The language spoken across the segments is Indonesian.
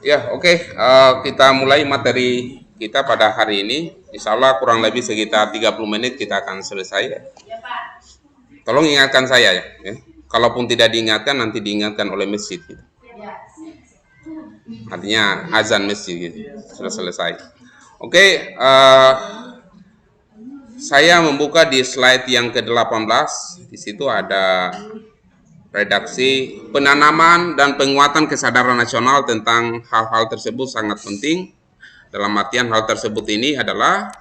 Ya, oke. Kita mulai materi kita pada hari ini. Insya Allah kurang lebih sekitar 30 menit kita akan selesai. Tolong ingatkan saya ya. Kalaupun tidak diingatkan, nanti diingatkan oleh masjid. Gitu. Artinya azan masjid gitu. Sudah selesai. Oke, saya membuka di slide yang ke-18. Di situ ada redaksi penanaman dan penguatan kesadaran nasional tentang hal-hal tersebut sangat penting. Dalam artian hal tersebut ini adalah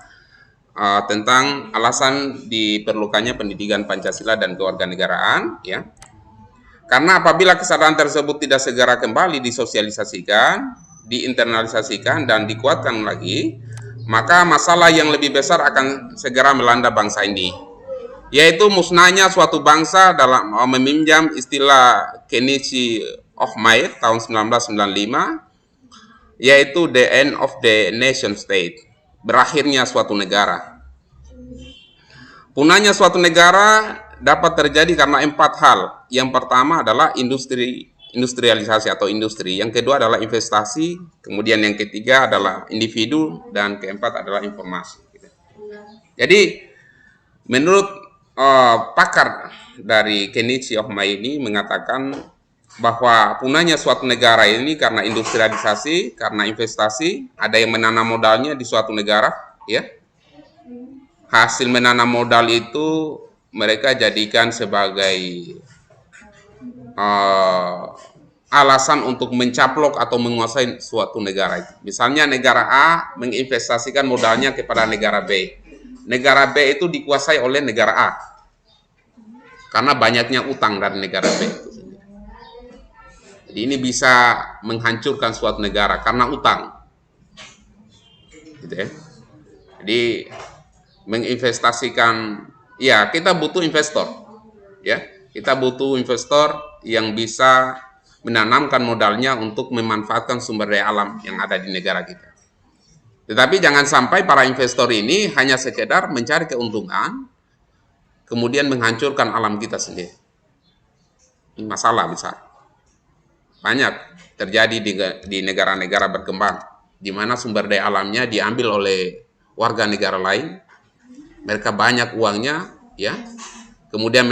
tentang alasan diperlukannya pendidikan Pancasila dan kewarganegaraan, ya. Karena apabila kesadaran tersebut tidak segera kembali disosialisasikan, diinternalisasikan dan dikuatkan lagi, maka masalah yang lebih besar akan segera melanda bangsa ini, yaitu musnahnya suatu bangsa dalam meminjam istilah Kenichi Ohmae tahun 1995, yaitu the end of the nation state, berakhirnya suatu negara. Punahnya suatu negara dapat terjadi karena 4 hal. Yang pertama adalah industrialisasi atau industri, yang kedua adalah investasi, kemudian yang ketiga adalah individu, dan keempat adalah informasi. Jadi menurut pakar dari Kenichi Ohmae ini mengatakan bahwa punahnya suatu negara ini karena industrialisasi, karena investasi, ada yang menanam modalnya di suatu negara, ya. Hasil menanam modal itu mereka jadikan sebagai alasan untuk mencaplok atau menguasai suatu negara itu. Misalnya negara A menginvestasikan modalnya kepada negara B. Negara B itu dikuasai oleh negara A karena banyaknya utang dari negara B itu. Jadi ini bisa menghancurkan suatu negara karena utang. Gitu ya. Jadi menginvestasikan, ya kita butuh investor, ya kita butuh investor yang bisa menanamkan modalnya untuk memanfaatkan sumber daya alam yang ada di negara kita. Tetapi jangan sampai para investor ini hanya sekedar mencari keuntungan, kemudian menghancurkan alam kita sendiri. Ini masalah besar. Banyak terjadi di negara-negara berkembang, di mana sumber daya alamnya diambil oleh warga negara lain. Mereka banyak uangnya, ya. Kemudian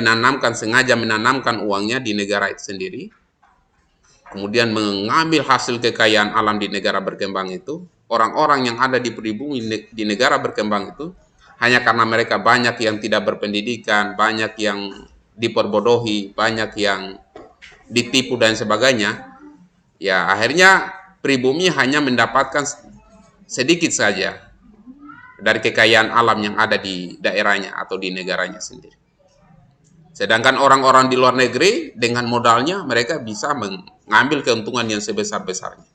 sengaja menanamkan uangnya di negara itu sendiri. Kemudian mengambil hasil kekayaan alam di negara berkembang itu. Orang-orang yang ada di pribumi di negara berkembang itu, hanya karena mereka banyak yang tidak berpendidikan, banyak yang diperbodohi, banyak yang ditipu dan sebagainya, ya akhirnya pribumi hanya mendapatkan sedikit saja dari kekayaan alam yang ada di daerahnya atau di negaranya sendiri. Sedangkan orang-orang di luar negeri dengan modalnya mereka bisa mengambil keuntungan yang sebesar-besarnya.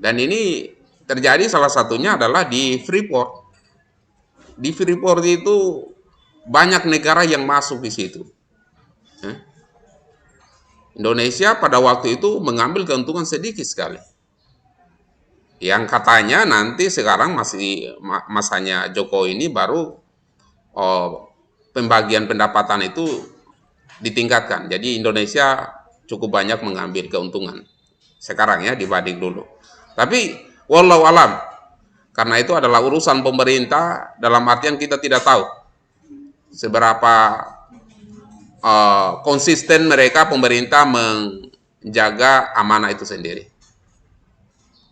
Dan ini terjadi salah satunya adalah di Freeport. Di Freeport itu banyak negara yang masuk di situ. Indonesia pada waktu itu mengambil keuntungan sedikit sekali. Yang katanya nanti sekarang masih masanya Jokowi ini baru pembagian pendapatan itu ditingkatkan. Jadi Indonesia cukup banyak mengambil keuntungan sekarang ya dibanding dulu. Tapi wallahu alam, karena itu adalah urusan pemerintah, dalam artian kita tidak tahu seberapa konsisten mereka pemerintah menjaga amanah itu sendiri.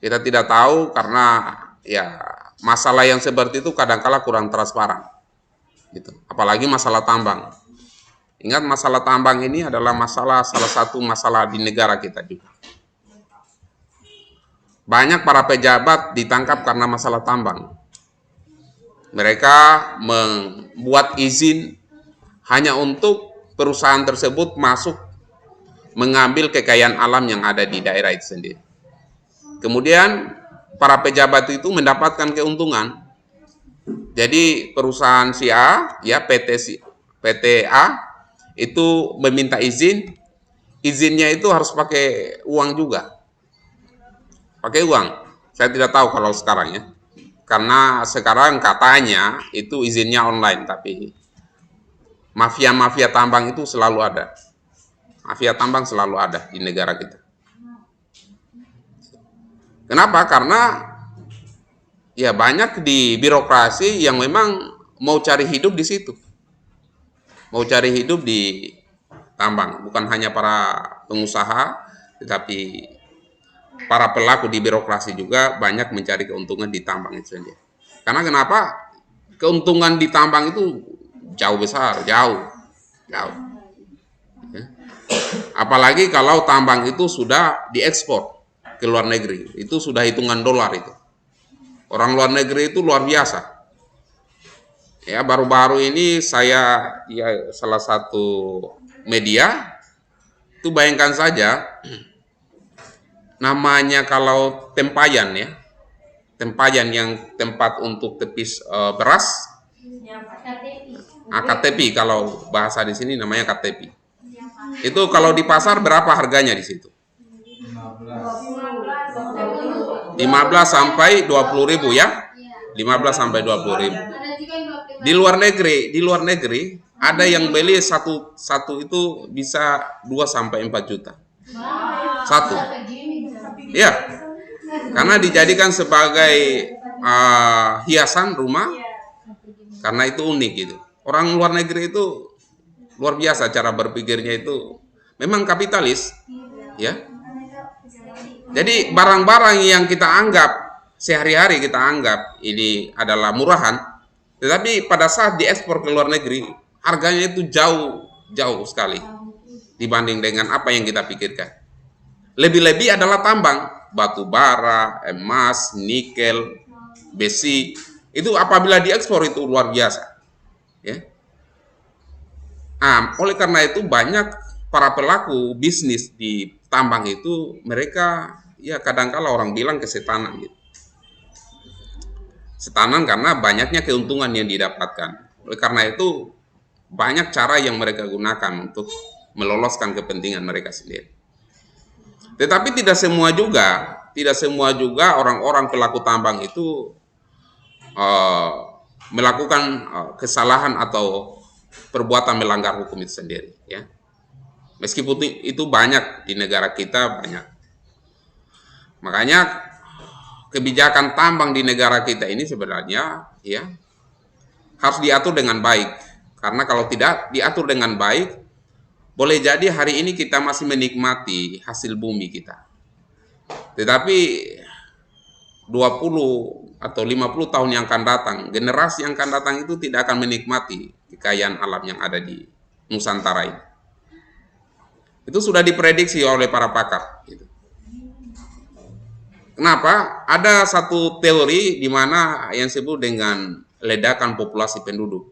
Kita tidak tahu karena ya masalah yang seperti itu kadang-kala kurang transparan. Gitu. Apalagi masalah tambang. Ingat masalah tambang ini adalah salah satu masalah di negara kita juga. Banyak para pejabat ditangkap karena masalah tambang. Mereka membuat izin hanya untuk perusahaan tersebut masuk mengambil kekayaan alam yang ada di daerah itu sendiri. Kemudian para pejabat itu mendapatkan keuntungan. Jadi perusahaan si A, ya PT A itu meminta izin, izinnya itu harus pakai uang juga. Pakai uang. Saya tidak tahu kalau sekarang ya. Karena sekarang katanya itu izinnya online, tapi mafia-mafia tambang itu selalu ada. Mafia tambang selalu ada di negara kita. Kenapa? Karena ya banyak di birokrasi yang memang mau cari hidup di situ. Mau cari hidup di tambang. Bukan hanya para pengusaha, tetapi para pelaku di birokrasi juga banyak mencari keuntungan di tambang itu sendiri. Karena kenapa? Keuntungan di tambang itu jauh besar, jauh. Ya. Apalagi kalau tambang itu sudah diekspor ke luar negeri, itu sudah hitungan dolar itu. Orang luar negeri itu luar biasa. Ya, baru-baru ini saya ya salah satu media itu bayangkan saja namanya kalau tempayan ya. Tempayan yang tempat untuk tepis beras. KTP kalau bahasa di sini namanya KTP. Itu kalau di pasar berapa harganya di situ? 15 sampai 20 ribu ya. 15 sampai 20 ribu. Di luar negeri ada yang beli satu itu bisa 2 sampai 4 juta. Satu. Ya. Karena dijadikan sebagai hiasan rumah. Karena itu unik gitu. Orang luar negeri itu luar biasa cara berpikirnya, itu memang kapitalis, ya. Jadi barang-barang yang kita anggap sehari-hari kita anggap ini adalah murahan, tetapi pada saat diekspor ke luar negeri harganya itu jauh sekali dibanding dengan apa yang kita pikirkan. Lebih-lebih adalah tambang, batu bara, emas, nikel, besi. Itu apabila diekspor itu luar biasa, ya. Oleh karena itu banyak para pelaku bisnis di tambang itu mereka ya kadangkala orang bilang kesetanan gitu. Setanan karena banyaknya keuntungan yang didapatkan. Oleh karena itu banyak cara yang mereka gunakan untuk meloloskan kepentingan mereka sendiri. Tetapi tidak semua juga orang-orang pelaku tambang itu melakukan kesalahan atau perbuatan melanggar hukum itu sendiri, ya. Meskipun itu banyak di negara kita, banyak. Makanya kebijakan tambang di negara kita ini sebenarnya ya harus diatur dengan baik. Karena kalau tidak diatur dengan baik, boleh jadi hari ini kita masih menikmati hasil bumi kita. Tetapi 20 atau 50 tahun yang akan datang, generasi yang akan datang itu tidak akan menikmati kekayaan alam yang ada di Nusantara ini. Itu sudah diprediksi oleh para pakar. Gitu. Kenapa? Ada satu teori di mana yang disebut dengan ledakan populasi penduduk.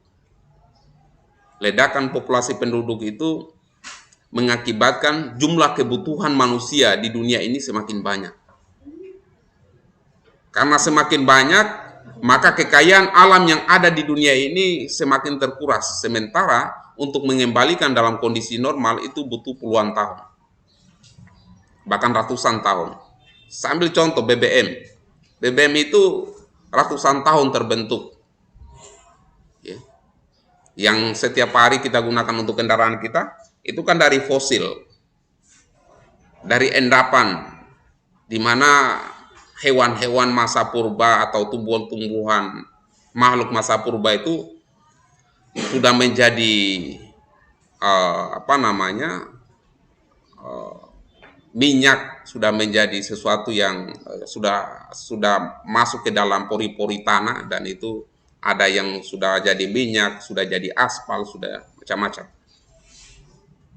Ledakan populasi penduduk itu mengakibatkan jumlah kebutuhan manusia di dunia ini semakin banyak. Karena semakin banyak, maka kekayaan alam yang ada di dunia ini semakin terkuras. Sementara untuk mengembalikan dalam kondisi normal itu butuh puluhan tahun. Bahkan ratusan tahun. Sambil contoh BBM. BBM itu ratusan tahun terbentuk. Ya. Yang setiap hari kita gunakan untuk kendaraan kita, itu kan dari fosil. Dari endapan, di mana hewan-hewan masa purba atau tumbuhan-tumbuhan makhluk masa purba itu sudah menjadi minyak, sudah menjadi sesuatu yang sudah masuk ke dalam pori-pori tanah, dan itu ada yang sudah jadi minyak, sudah jadi aspal, sudah macam-macam.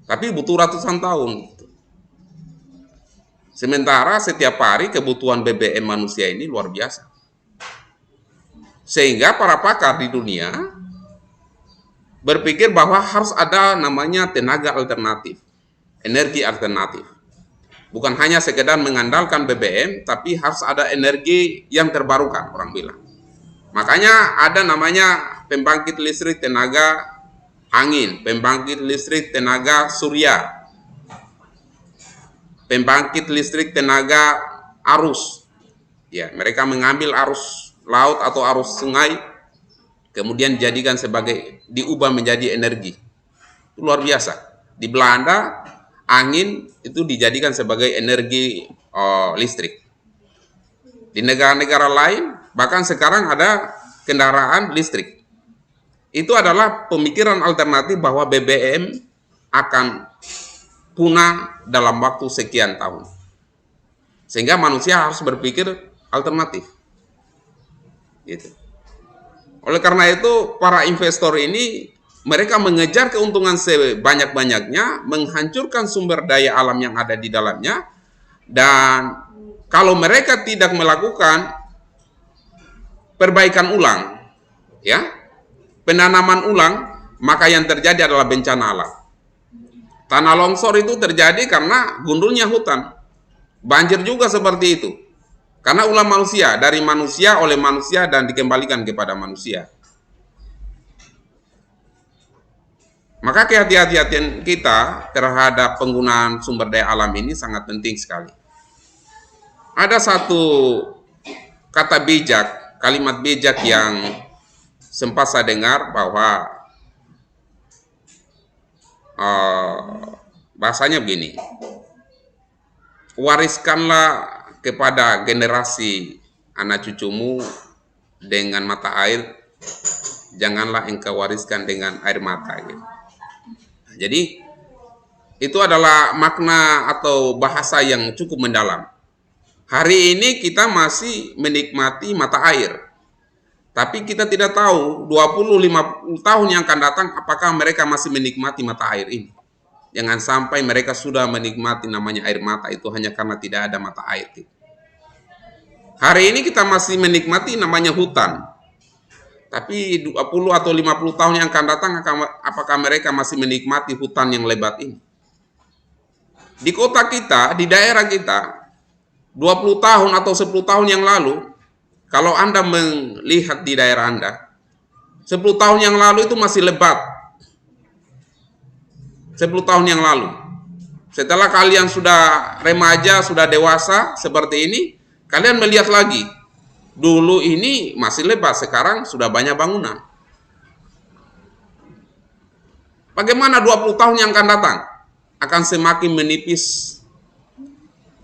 Tapi butuh ratusan tahun. Sementara setiap hari kebutuhan BBM manusia ini luar biasa. Sehingga para pakar di dunia berpikir bahwa harus ada namanya tenaga alternatif, energi alternatif. Bukan hanya sekedar mengandalkan BBM, tapi harus ada energi yang terbarukan, orang bilang. Makanya ada namanya pembangkit listrik tenaga angin, pembangkit listrik tenaga surya, pembangkit listrik tenaga arus. Ya, mereka mengambil arus laut atau arus sungai, kemudian dijadikan diubah menjadi energi. Itu luar biasa. Di Belanda, angin itu dijadikan sebagai energi listrik. Di negara-negara lain, bahkan sekarang ada kendaraan listrik. Itu adalah pemikiran alternatif bahwa BBM akan punah dalam waktu sekian tahun. Sehingga manusia harus berpikir alternatif. Gitu. Oleh karena itu, para investor ini, mereka mengejar keuntungan sebanyak-banyaknya, menghancurkan sumber daya alam yang ada di dalamnya, dan kalau mereka tidak melakukan perbaikan ulang, ya, penanaman ulang, maka yang terjadi adalah bencana alam. Tanah longsor itu terjadi karena gundulnya hutan. Banjir juga seperti itu. Karena ulah manusia, dari manusia, oleh manusia, dan dikembalikan kepada manusia. Maka kehati-hatian kita terhadap penggunaan sumber daya alam ini sangat penting sekali. Ada satu kata bijak, kalimat bijak yang sempat saya dengar bahwa bahasanya begini, wariskanlah kepada generasi anak cucumu dengan mata air, janganlah engkau wariskan dengan air mata. Gitu. Jadi itu adalah makna atau bahasa yang cukup mendalam. Hari ini kita masih menikmati mata air, tapi kita tidak tahu 20-50 tahun yang akan datang apakah mereka masih menikmati mata air ini. Jangan sampai mereka sudah menikmati namanya air mata itu hanya karena tidak ada mata air. Hari ini kita masih menikmati namanya hutan, tapi 20 atau 50 tahun yang akan datang apakah mereka masih menikmati hutan yang lebat ini. Di kota kita, di daerah kita, 20 tahun atau 10 tahun yang lalu, kalau Anda melihat di daerah Anda, 10 tahun yang lalu itu masih lebat. 10 tahun yang lalu. Setelah kalian sudah remaja, sudah dewasa seperti ini, kalian melihat lagi. Dulu ini masih lebat, sekarang sudah banyak bangunan. Bagaimana 20 tahun yang akan datang? Akan semakin menipis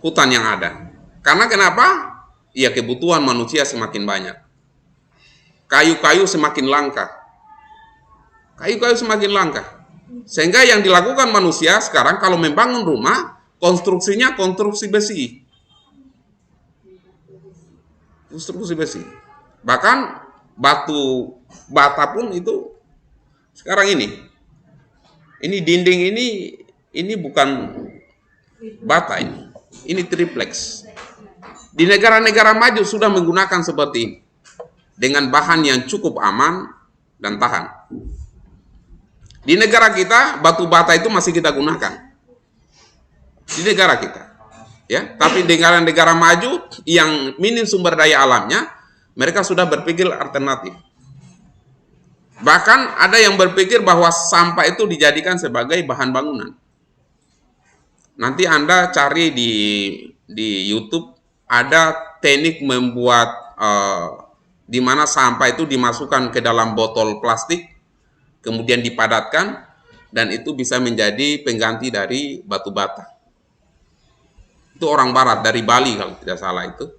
hutan yang ada. Karena kenapa? Ya, kebutuhan manusia semakin banyak. Kayu-kayu semakin langka. Kayu-kayu semakin langka. Sehingga yang dilakukan manusia sekarang kalau membangun rumah, konstruksinya konstruksi besi. Konstruksi besi. Bahkan batu bata pun itu sekarang ini. Ini dinding ini bukan bata ini. Ini triplex. Di negara-negara maju sudah menggunakan seperti ini, dengan bahan yang cukup aman dan tahan. Di negara kita, batu bata itu masih kita gunakan. Di negara kita. Ya, tapi negara-negara maju yang minim sumber daya alamnya, mereka sudah berpikir alternatif. Bahkan ada yang berpikir bahwa sampah itu dijadikan sebagai bahan bangunan. Nanti Anda cari di YouTube, ada teknik membuat di mana sampah itu dimasukkan ke dalam botol plastik, kemudian dipadatkan, dan itu bisa menjadi pengganti dari batu bata. Itu orang barat, dari Bali kalau tidak salah itu.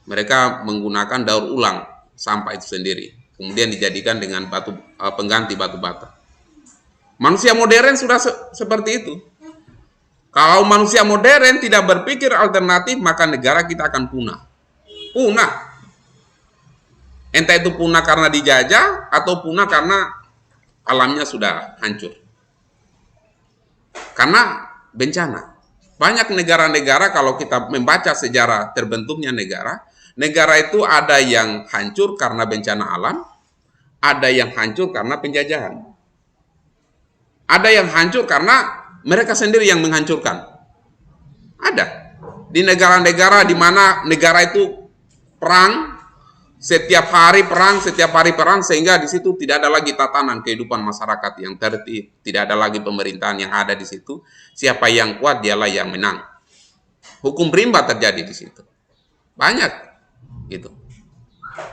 Mereka menggunakan daur ulang sampah itu sendiri, kemudian dijadikan dengan pengganti batu bata. Manusia modern sudah seperti itu. Kalau manusia modern tidak berpikir alternatif, maka negara kita akan punah. Punah. Entah itu punah karena dijajah, atau punah karena alamnya sudah hancur. Karena bencana. Banyak negara-negara, kalau kita membaca sejarah terbentuknya negara, negara itu ada yang hancur karena bencana alam, ada yang hancur karena penjajahan. Ada yang hancur karena mereka sendiri yang menghancurkan. Ada. Di negara-negara di mana negara itu perang, setiap hari perang, sehingga di situ tidak ada lagi tatanan kehidupan masyarakat yang tertib, tidak ada lagi pemerintahan yang ada di situ. Siapa yang kuat, dialah yang menang. Hukum rimba terjadi di situ. Banyak. Gitu.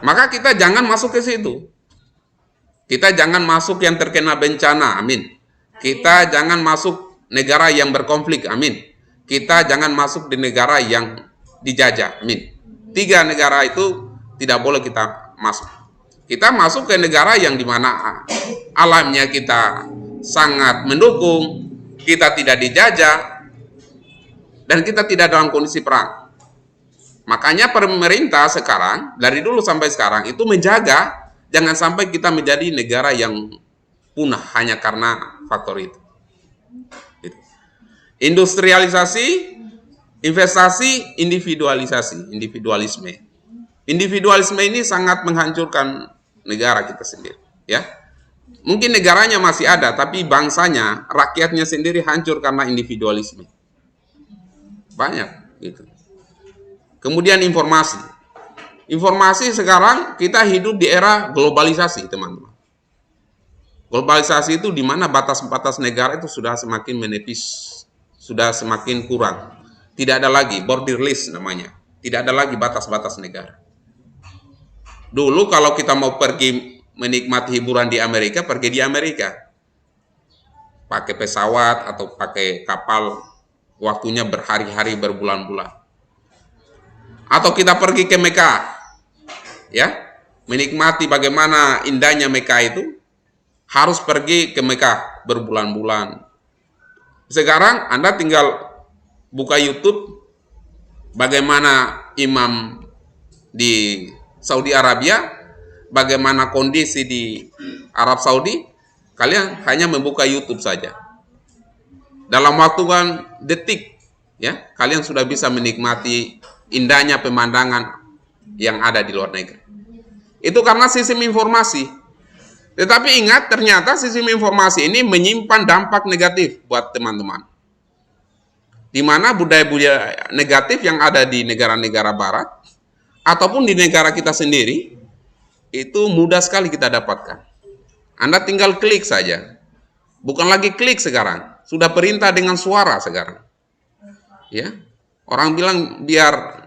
Maka kita jangan masuk ke situ. Kita jangan masuk yang terkena bencana, amin. Kita jangan masuk negara yang berkonflik, amin. Kita jangan masuk di negara yang dijajah, amin. 3 negara itu tidak boleh kita masuk. Kita masuk ke negara yang dimana alamnya kita sangat mendukung, kita tidak dijajah, dan kita tidak dalam kondisi perang. Makanya pemerintah sekarang, dari dulu sampai sekarang, itu menjaga jangan sampai kita menjadi negara yang punah hanya karena faktor itu. Industrialisasi, investasi, individualisme. Individualisme ini sangat menghancurkan negara kita sendiri, ya. Mungkin negaranya masih ada, tapi bangsanya, rakyatnya sendiri hancur karena individualisme. Banyak gitu. Kemudian informasi. Informasi sekarang kita hidup di era globalisasi, teman-teman. Globalisasi itu di mana batas-batas negara itu sudah semakin menipis, sudah semakin kurang. Tidak ada lagi borderless namanya. Tidak ada lagi batas-batas negara. Dulu kalau kita mau pergi menikmati hiburan di Amerika, pergi di Amerika. Pakai pesawat atau pakai kapal, waktunya berhari-hari, berbulan-bulan. Atau kita pergi ke Mekah, ya, menikmati bagaimana indahnya Mekah itu, harus pergi ke Mekah berbulan-bulan. Sekarang Anda tinggal buka YouTube, bagaimana imam di Saudi Arabia, bagaimana kondisi di Arab Saudi, kalian hanya membuka YouTube saja. Dalam waktu detik, ya, kalian sudah bisa menikmati indahnya pemandangan yang ada di luar negeri. Itu karena sistem informasi. Tetapi ingat, ternyata sistem informasi ini menyimpan dampak negatif buat teman-teman. Di mana budaya-budaya negatif yang ada di negara-negara barat, ataupun di negara kita sendiri, itu mudah sekali kita dapatkan. Anda tinggal klik saja. Bukan lagi klik sekarang, sudah perintah dengan suara sekarang. Ya, orang bilang biar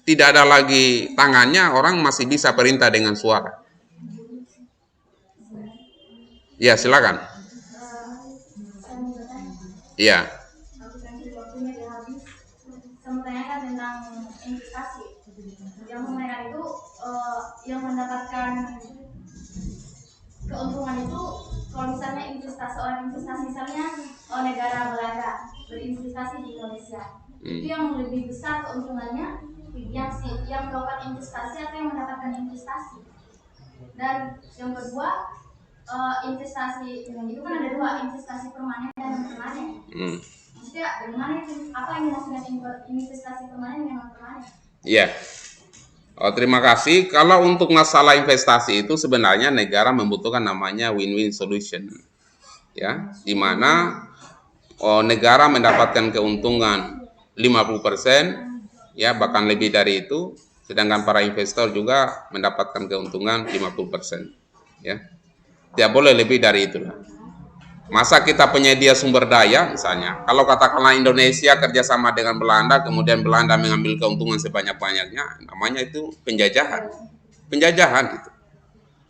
tidak ada lagi tangannya, orang masih bisa perintah dengan suara. Ya, silakan. Ya. Saya menanyakan tentang investasi. Yang menanyakan itu yang mendapatkan keuntungan itu kalau misalnya orang investasi misalnya negara Belanda berinvestasi di Indonesia, itu yang lebih besar keuntungannya yang melakukan investasi atau yang mendapatkan investasi. Dan yang kedua, investasi itu kan ada dua, investasi permanen dan non permanen. Maksudnya bagaimana itu? Apa yang dimaksudkan investasi permanen dan non permanen? Iya. Oh, terima kasih. Kalau untuk masalah investasi itu sebenarnya negara membutuhkan namanya win-win solution, ya, di mana negara mendapatkan keuntungan 50%, ya, bahkan lebih dari itu, sedangkan para investor juga mendapatkan keuntungan 50%, ya. Tidak boleh lebih dari itu. Masa kita penyedia sumber daya, misalnya, kalau katakanlah Indonesia kerjasama dengan Belanda, kemudian Belanda mengambil keuntungan sebanyak-banyaknya, namanya itu penjajahan gitu.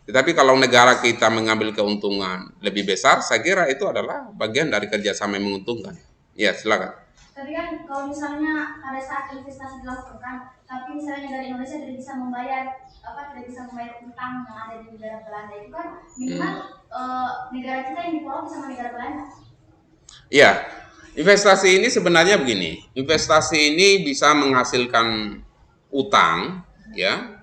Tetapi kalau negara kita mengambil keuntungan lebih besar, saya kira itu adalah bagian dari kerjasama yang menguntungkan. Ya, silakan. Tadi kan kalau misalnya pada saat investasi dilakukan, tapi misalnya dari Indonesia tidak bisa membayar utang yang ada di negara Belanda, itu kan minimal negara kita yang dipolong sama negara Belanda. Iya, investasi ini sebenarnya begini. Investasi ini bisa menghasilkan utang, ya,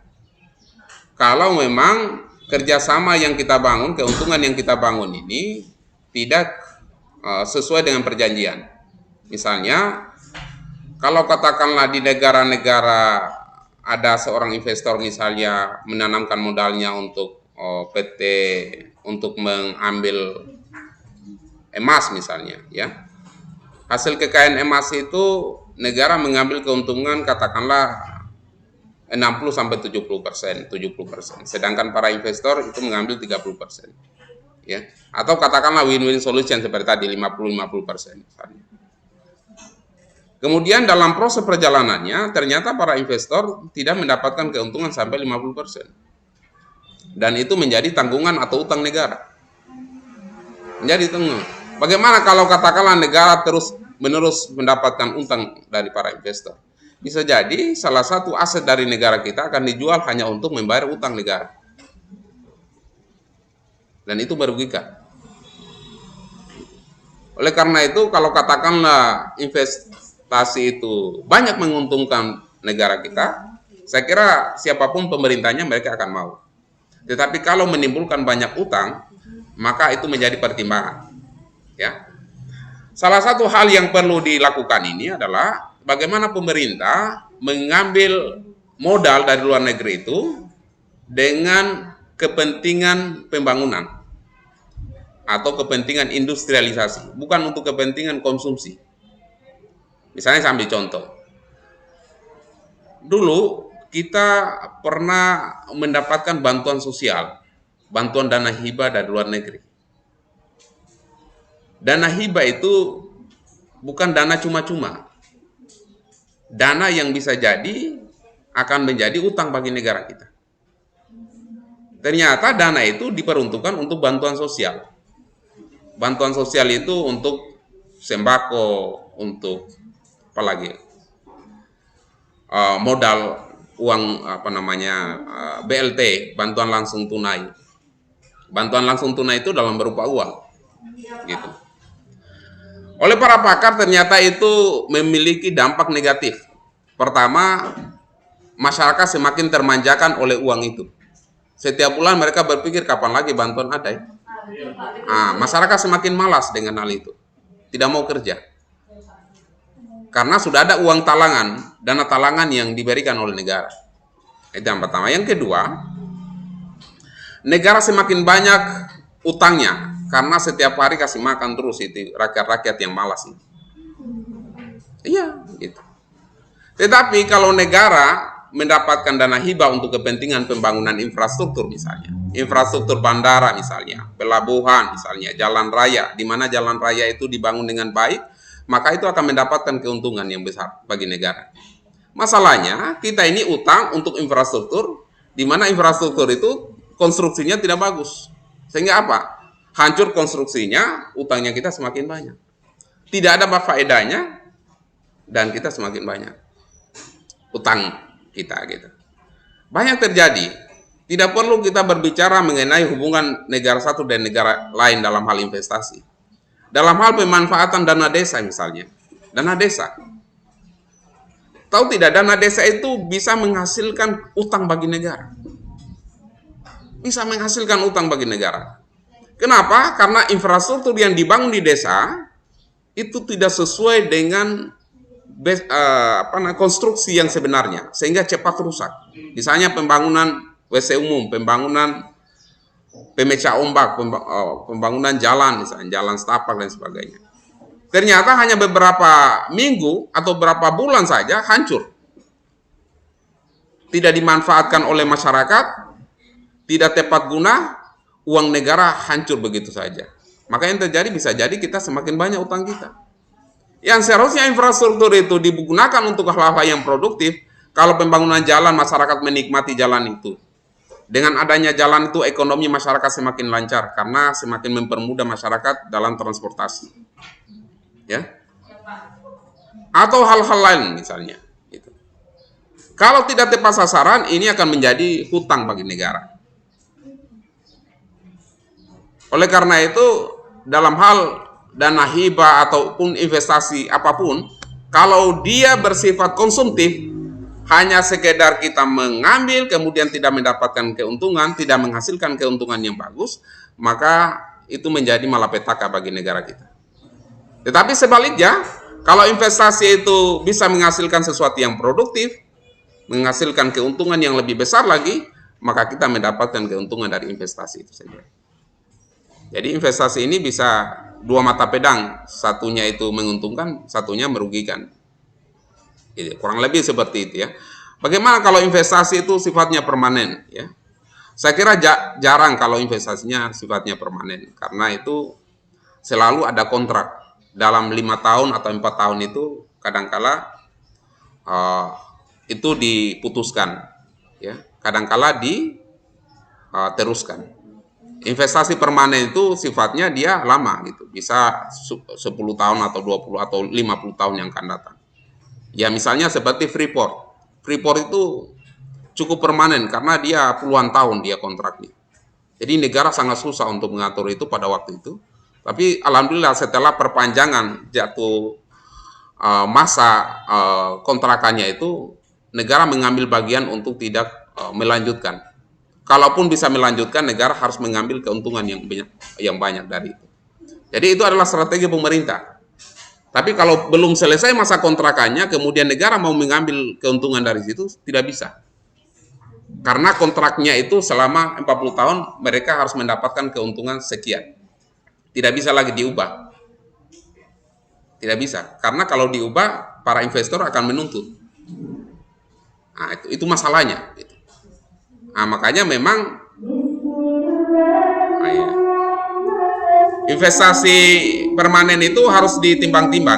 kalau memang kerjasama yang kita bangun, keuntungan yang kita bangun ini tidak sesuai dengan perjanjian. Misalnya, kalau katakanlah di negara-negara ada seorang investor misalnya menanamkan modalnya untuk PT untuk mengambil emas misalnya, ya. Hasil kekayaan emas itu negara mengambil keuntungan katakanlah 60-70%, 70%. Sedangkan para investor itu mengambil 30%. Ya. Atau katakanlah win-win solution seperti tadi 50-50% misalnya. Kemudian dalam proses perjalanannya ternyata para investor tidak mendapatkan keuntungan sampai 50%. Dan itu menjadi tanggungan atau utang negara. Menjadi tanggungan. Bagaimana kalau katakanlah negara terus-menerus mendapatkan utang dari para investor? bisa jadi salah satu aset dari negara kita akan dijual hanya untuk membayar utang negara. Dan itu merugikan. Oleh karena itu, kalau katakanlah investasi itu banyak menguntungkan negara kita, saya kira siapapun pemerintahnya mereka akan mau. Tetapi kalau menimbulkan banyak utang, maka itu menjadi pertimbangan. Ya. Salah satu hal yang perlu dilakukan ini adalah bagaimana pemerintah mengambil modal dari luar negeri itu dengan kepentingan pembangunan atau kepentingan industrialisasi, bukan untuk kepentingan konsumsi. Misalnya saya ambil contoh. Dulu kita pernah mendapatkan bantuan sosial, bantuan dana hibah dari luar negeri. Dana hibah itu bukan dana cuma-cuma. Dana yang bisa jadi akan menjadi utang bagi negara kita. Ternyata dana itu diperuntukkan untuk bantuan sosial. Bantuan sosial itu untuk sembako, untuk apa lagi? Modal uang BLT, bantuan langsung tunai. Bantuan langsung tunai itu dalam berupa uang. Gitu. Oleh para pakar ternyata itu memiliki dampak negatif. Pertama, masyarakat semakin termanjakan oleh uang itu. Setiap bulan mereka berpikir kapan lagi bantuan ada ya? Masyarakat semakin malas dengan hal itu. Tidak mau kerja. Karena sudah ada uang talangan, dana talangan yang diberikan oleh negara. Itu yang pertama. Yang kedua, negara semakin banyak utangnya. Karena setiap hari kasih makan terus itu rakyat-rakyat yang malas ini. Iya, gitu. Tetapi kalau negara mendapatkan dana hibah untuk kepentingan pembangunan infrastruktur misalnya, infrastruktur bandara misalnya, pelabuhan misalnya, jalan raya, di mana jalan raya itu dibangun dengan baik, maka itu akan mendapatkan keuntungan yang besar bagi negara. Masalahnya, kita ini utang untuk infrastruktur, di mana infrastruktur itu konstruksinya tidak bagus. Sehingga apa? Hancur konstruksinya, utangnya kita semakin banyak. Tidak ada faedahnya, dan kita semakin banyak utang kita gitu. Banyak terjadi. Tidak perlu kita berbicara mengenai hubungan negara satu dan negara lain dalam hal investasi. Dalam hal pemanfaatan dana desa misalnya. Dana desa. Tahu tidak, dana desa itu bisa menghasilkan utang bagi negara. Bisa menghasilkan utang bagi negara. Kenapa? Karena infrastruktur yang dibangun di desa itu tidak sesuai dengan konstruksi yang sebenarnya, sehingga cepat rusak. Misalnya pembangunan WC umum, pembangunan pemecah ombak, pembangunan jalan, misalnya jalan setapak dan sebagainya. Ternyata hanya beberapa minggu atau beberapa bulan saja hancur. Tidak dimanfaatkan oleh masyarakat, tidak tepat guna, uang negara hancur begitu saja. Maka yang terjadi bisa jadi kita semakin banyak utang kita. Yang seharusnya infrastruktur itu digunakan untuk hal-hal yang produktif, kalau pembangunan jalan, masyarakat menikmati jalan itu. Dengan adanya jalan itu, ekonomi masyarakat semakin lancar, karena semakin mempermudah masyarakat dalam transportasi. Ya. Atau hal-hal lain misalnya. Gitu. Kalau tidak tepat sasaran, ini akan menjadi hutang bagi negara. Oleh karena itu, dalam hal dana hibah ataupun investasi apapun, kalau dia bersifat konsumtif, hanya sekedar kita mengambil kemudian tidak mendapatkan keuntungan, tidak menghasilkan keuntungan yang bagus, maka itu menjadi malapetaka bagi negara kita. Tetapi sebaliknya, kalau investasi itu bisa menghasilkan sesuatu yang produktif, menghasilkan keuntungan yang lebih besar lagi, maka kita mendapatkan keuntungan dari investasi itu saja. Jadi investasi ini bisa dua mata pedang, satunya itu menguntungkan, satunya merugikan. Gitu, kurang lebih seperti itu ya. Bagaimana kalau investasi itu sifatnya permanen? Ya, saya kira jarang kalau investasinya sifatnya permanen, karena itu selalu ada kontrak dalam 5 tahun atau 4 tahun itu kadangkala itu diputuskan, ya, kadangkala diteruskan. Investasi permanen itu sifatnya dia lama gitu, bisa 10 tahun atau 20 atau 50 tahun yang akan datang. Ya misalnya seperti Freeport. Freeport itu cukup permanen karena dia puluhan tahun dia kontraknya. Jadi negara sangat susah untuk mengatur itu pada waktu itu. Tapi alhamdulillah setelah perpanjangan jatuh masa kontrakannya itu, negara mengambil bagian untuk tidak melanjutkan. Kalaupun bisa melanjutkan, negara harus mengambil keuntungan yang banyak dari itu. Jadi itu adalah strategi pemerintah. Tapi kalau belum selesai masa kontrakannya, kemudian negara mau mengambil keuntungan dari situ, tidak bisa. Karena kontraknya itu selama 40 tahun, mereka harus mendapatkan keuntungan sekian. Tidak bisa lagi diubah. Tidak bisa. Karena kalau diubah, para investor akan menuntut. Nah, itu masalahnya. Nah, makanya memang investasi permanen itu harus ditimbang-timbang.